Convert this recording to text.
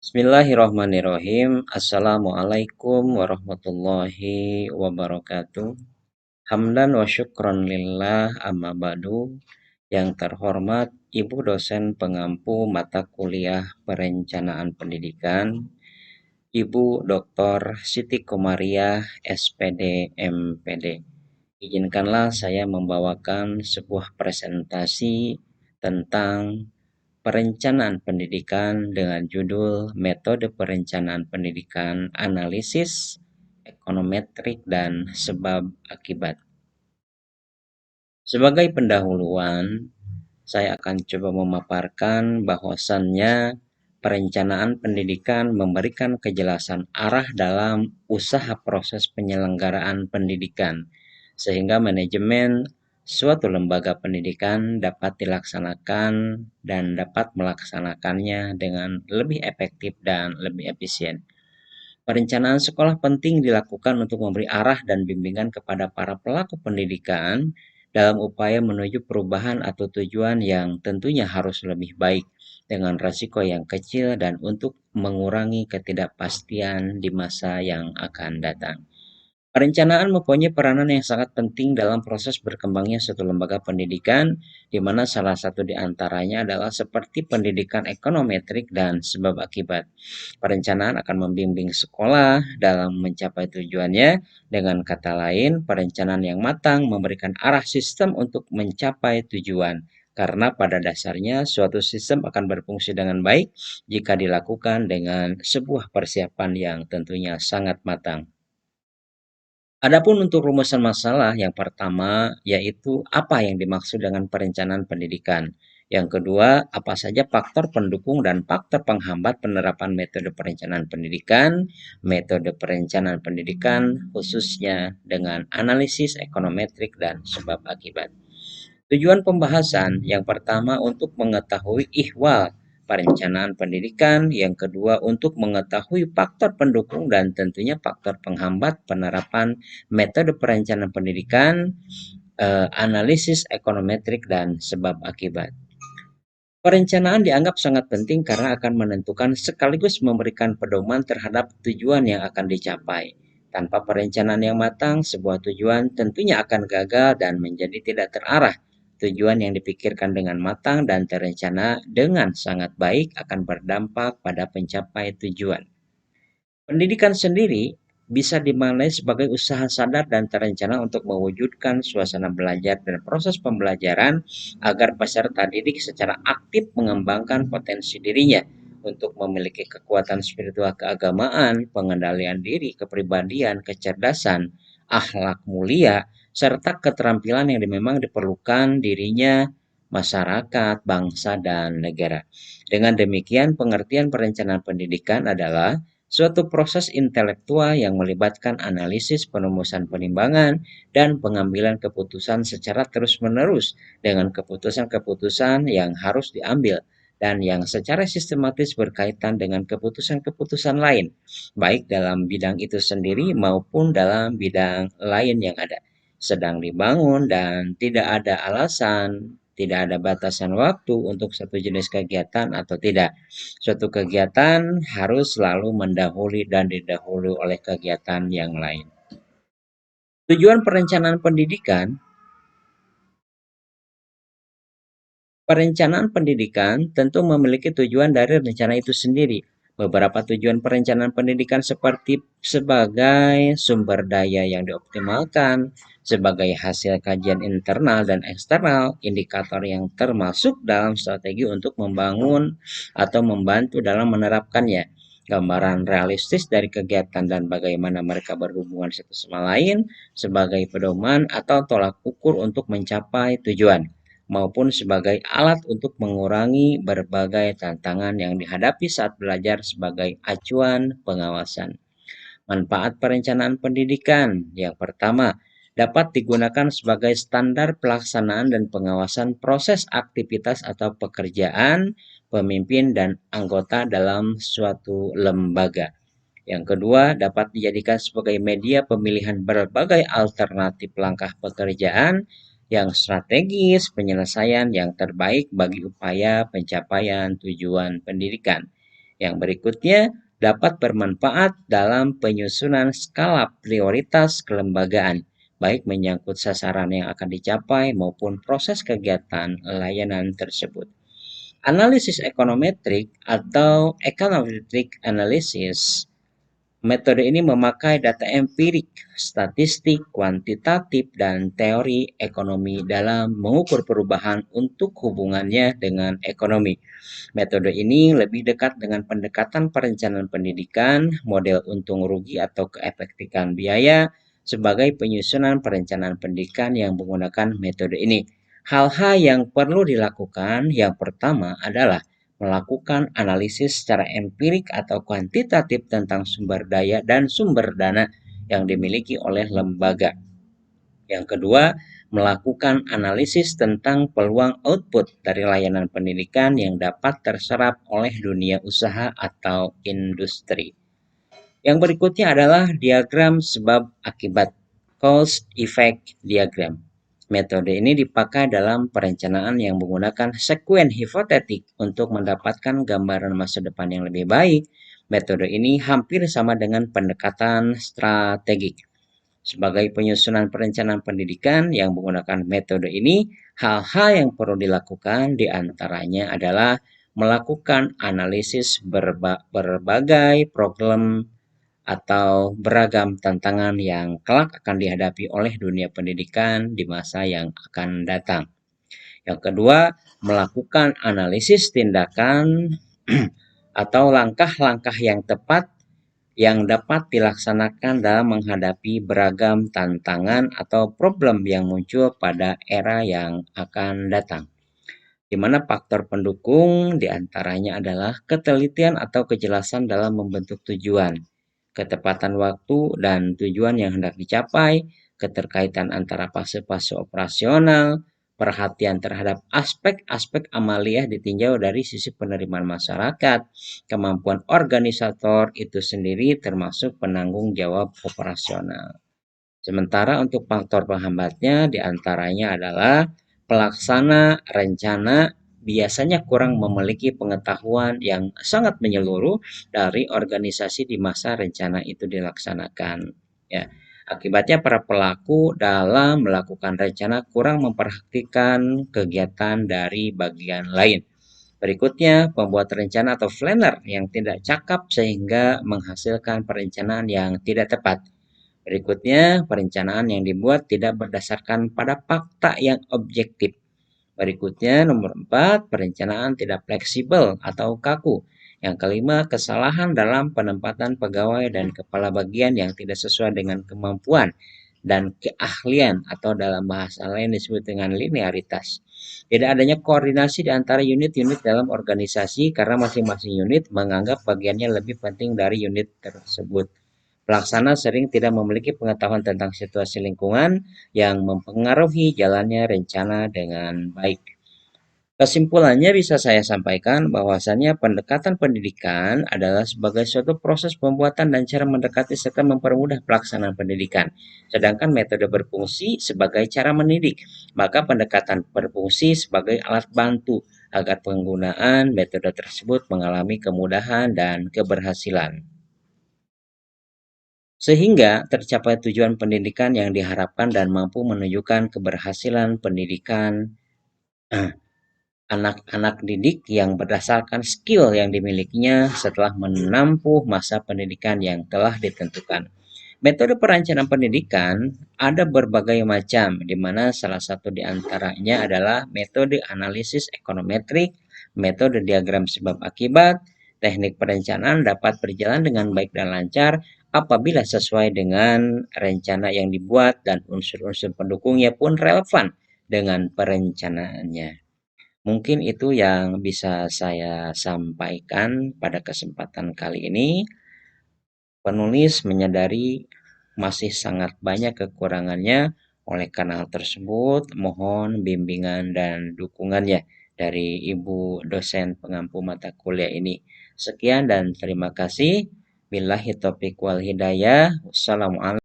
Bismillahirrahmanirrahim. Assalamualaikum warahmatullahi wabarakatuh. Hamdan wa syukron lillah amma ba'du. Yang terhormat Ibu dosen pengampu mata kuliah perencanaan pendidikan, Ibu Dr. Siti Komariah, SPD, MPD. Izinkanlah saya membawakan sebuah presentasi tentang perencanaan pendidikan dengan judul Metode Perencanaan Pendidikan, Analisis, Ekonometrik, dan Sebab Akibat. Sebagai pendahuluan, saya akan coba memaparkan bahwasannya perencanaan pendidikan memberikan kejelasan arah dalam usaha proses penyelenggaraan pendidikan, sehingga manajemen suatu lembaga pendidikan dapat dilaksanakan dan dapat melaksanakannya dengan lebih efektif dan lebih efisien. Perencanaan sekolah penting dilakukan untuk memberi arah dan bimbingan kepada para pelaku pendidikan dalam upaya menuju perubahan atau tujuan yang tentunya harus lebih baik dengan risiko yang kecil dan untuk mengurangi ketidakpastian di masa yang akan datang. Perencanaan mempunyai peranan yang sangat penting dalam proses berkembangnya suatu lembaga pendidikan, di mana salah satu di antaranya adalah seperti pendidikan ekonometrik dan sebab akibat. Perencanaan akan membimbing sekolah dalam mencapai tujuannya. Dengan kata lain, perencanaan yang matang memberikan arah sistem untuk mencapai tujuan. Karena pada dasarnya suatu sistem akan berfungsi dengan baik jika dilakukan dengan sebuah persiapan yang tentunya sangat matang. Adapun untuk rumusan masalah, yang pertama yaitu apa yang dimaksud dengan perencanaan pendidikan. Yang kedua, apa saja faktor pendukung dan faktor penghambat penerapan metode perencanaan pendidikan, khususnya dengan analisis ekonometrik dan sebab akibat. Tujuan pembahasan yang pertama untuk mengetahui ihwal perencanaan pendidikan, yang kedua untuk mengetahui faktor pendukung dan tentunya faktor penghambat penerapan metode perencanaan pendidikan, analisis ekonometrik dan sebab akibat. Perencanaan dianggap sangat penting karena akan menentukan sekaligus memberikan pedoman terhadap tujuan yang akan dicapai. Tanpa perencanaan yang matang, sebuah tujuan tentunya akan gagal dan menjadi tidak terarah. Tujuan yang dipikirkan dengan matang dan terencana dengan sangat baik akan berdampak pada pencapaian tujuan. Pendidikan sendiri bisa dimaknai sebagai usaha sadar dan terencana untuk mewujudkan suasana belajar dan proses pembelajaran agar peserta didik secara aktif mengembangkan potensi dirinya untuk memiliki kekuatan spiritual keagamaan, pengendalian diri, kepribadian, kecerdasan, akhlak mulia, serta keterampilan yang memang diperlukan dirinya, masyarakat, bangsa, dan negara. Dengan demikian, pengertian perencanaan pendidikan adalah suatu proses intelektual yang melibatkan analisis, penumusan penimbangan, dan pengambilan keputusan secara terus-menerus dengan keputusan-keputusan yang harus diambil dan yang secara sistematis berkaitan dengan keputusan-keputusan lain, baik dalam bidang itu sendiri maupun dalam bidang lain yang ada sedang dibangun dan tidak ada alasan, tidak ada batasan waktu untuk satu jenis kegiatan atau tidak. Suatu kegiatan harus selalu mendahului dan didahului oleh kegiatan yang lain. Tujuan perencanaan pendidikan. Perencanaan pendidikan tentu memiliki tujuan dari rencana itu sendiri. Beberapa tujuan perencanaan pendidikan seperti sebagai sumber daya yang dioptimalkan, sebagai hasil kajian internal dan eksternal, indikator yang termasuk dalam strategi untuk membangun atau membantu dalam menerapkannya, gambaran realistis dari kegiatan dan bagaimana mereka berhubungan satu sama lain sebagai pedoman atau tolak ukur untuk mencapai tujuan, maupun sebagai alat untuk mengurangi berbagai tantangan yang dihadapi saat belajar sebagai acuan pengawasan. Manfaat perencanaan pendidikan yang pertama dapat digunakan sebagai standar pelaksanaan dan pengawasan proses aktivitas atau pekerjaan pemimpin dan anggota dalam suatu lembaga. Yang kedua, dapat dijadikan sebagai media pemilihan berbagai alternatif langkah pekerjaan yang strategis, penyelesaian yang terbaik bagi upaya pencapaian tujuan pendidikan. Yang berikutnya dapat bermanfaat dalam penyusunan skala prioritas kelembagaan, baik menyangkut sasaran yang akan dicapai maupun proses kegiatan layanan tersebut. Analisis ekonometrik atau econometric analysis. Metode ini memakai data empirik, statistik, kuantitatif, dan teori ekonomi dalam mengukur perubahan untuk hubungannya dengan ekonomi. Metode ini lebih dekat dengan pendekatan perencanaan pendidikan, model untung rugi atau keefektifan biaya sebagai penyusunan perencanaan pendidikan yang menggunakan metode ini. Hal-hal yang perlu dilakukan yang pertama adalah melakukan analisis secara empirik atau kuantitatif tentang sumber daya dan sumber dana yang dimiliki oleh lembaga. Yang kedua, melakukan analisis tentang peluang output dari layanan pendidikan yang dapat terserap oleh dunia usaha atau industri. Yang berikutnya adalah diagram sebab akibat, cause effect diagram. Metode ini dipakai dalam perencanaan yang menggunakan sekuen hipotetik untuk mendapatkan gambaran masa depan yang lebih baik. Metode ini hampir sama dengan pendekatan strategik. Sebagai penyusunan perencanaan pendidikan yang menggunakan metode ini, hal-hal yang perlu dilakukan diantaranya adalah melakukan analisis berbagai problem atau beragam tantangan yang kelak akan dihadapi oleh dunia pendidikan di masa yang akan datang. Yang kedua, melakukan analisis tindakan atau langkah-langkah yang tepat yang dapat dilaksanakan dalam menghadapi beragam tantangan atau problem yang muncul pada era yang akan datang, di mana faktor pendukung diantaranya adalah ketelitian atau kejelasan dalam membentuk tujuan, ketepatan waktu dan tujuan yang hendak dicapai, keterkaitan antara fase-fase operasional, perhatian terhadap aspek-aspek amaliyah ditinjau dari sisi penerimaan masyarakat, kemampuan organisator itu sendiri termasuk penanggung jawab operasional. Sementara untuk faktor penghambatnya diantaranya adalah pelaksana rencana biasanya kurang memiliki pengetahuan yang sangat menyeluruh dari organisasi di masa rencana itu dilaksanakan. Ya, akibatnya para pelaku dalam melakukan rencana kurang memperhatikan kegiatan dari bagian lain. Berikutnya, pembuat rencana atau planner yang tidak cakap sehingga menghasilkan perencanaan yang tidak tepat. Berikutnya, perencanaan yang dibuat tidak berdasarkan pada fakta yang objektif. Berikutnya, nomor 4, perencanaan tidak fleksibel atau kaku. Yang kelima, kesalahan dalam penempatan pegawai dan kepala bagian yang tidak sesuai dengan kemampuan dan keahlian atau dalam bahasa lain disebut dengan linearitas. Tidak adanya koordinasi di antara unit-unit dalam organisasi karena masing-masing unit menganggap bagiannya lebih penting dari unit tersebut. Pelaksana sering tidak memiliki pengetahuan tentang situasi lingkungan yang mempengaruhi jalannya rencana dengan baik. Kesimpulannya bisa saya sampaikan bahwasannya pendekatan pendidikan adalah sebagai suatu proses pembuatan dan cara mendekati serta mempermudah pelaksanaan pendidikan. Sedangkan metode berfungsi sebagai cara mendidik, maka pendekatan berfungsi sebagai alat bantu agar penggunaan metode tersebut mengalami kemudahan dan keberhasilan, sehingga tercapai tujuan pendidikan yang diharapkan dan mampu menunjukkan keberhasilan pendidikan anak-anak didik yang berdasarkan skill yang dimilikinya setelah menempuh masa pendidikan yang telah ditentukan. Metode perencanaan pendidikan ada berbagai macam, di mana salah satu di antaranya adalah metode analisis ekonometrik, metode diagram sebab akibat. Teknik perencanaan dapat berjalan dengan baik dan lancar apabila sesuai dengan rencana yang dibuat dan unsur-unsur pendukungnya pun relevan dengan perencanaannya. Mungkin itu yang bisa saya sampaikan pada kesempatan kali ini. Penulis menyadari masih sangat banyak kekurangannya, oleh karena hal tersebut mohon bimbingan dan dukungannya dari Ibu dosen pengampu mata kuliah ini. Sekian dan terima kasih. Billahi taufiq wal hidayah. Wassalamualaikum.